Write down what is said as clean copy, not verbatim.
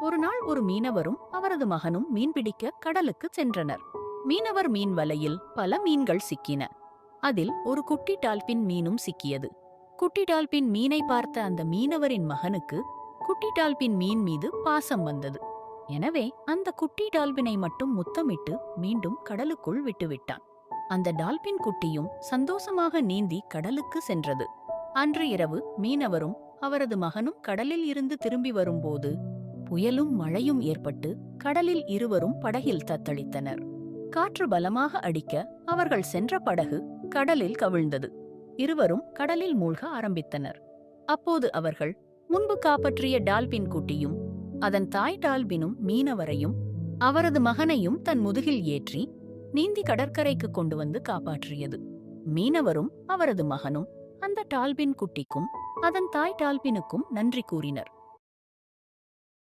ஒரு நாள் ஒரு மீனவரும் அவரது மகனும் மீன்பிடிக்க கடலுக்கு சென்றனர். மீனவர் மீன் வலையில் பல மீன்கள் சிக்கின. அதில் ஒரு குட்டி டால்பின் மீனும் சிக்கியது. குட்டி டால்பின் மீனை பார்த்த அந்த மீனவரின் மகனுக்கு குட்டி டால்பின் மீன் மீது பாசம் வந்தது. எனவே அந்த குட்டி டால்பினை மட்டும் முத்தமிட்டு மீண்டும் கடலுக்குள் விட்டுவிட்டான். அந்த டால்பின் குட்டியும் சந்தோஷமாக நீந்தி கடலுக்கு சென்றது. அன்று இரவு மீனவரும் அவரது மகனும் கடலில் இருந்து திரும்பி வரும்போது புயலும் மழையும் ஏற்பட்டு கடலில் இருவரும் படகில் தத்தளித்தனர். காற்று பலமாக அடிக்க அவர்கள் சென்ற படகு கடலில் கவிழ்ந்தது. இருவரும் கடலில் மூழ்க ஆரம்பித்தனர். அப்போது அவர்கள் முன்பு காப்பாற்றிய டால்பின் குட்டியும் அதன் தாய் டால்பினும் மீனவரையும் அவரது மகனையும் தன் முதுகில் ஏற்றி நீந்தி கடற்கரைக்கு கொண்டு வந்து காப்பாற்றியது. மீனவரும் அவரது மகனும் அந்த டால்பின் குட்டிக்கும் அதன் தாய் டால்பினுக்கும் நன்றி கூறினர்.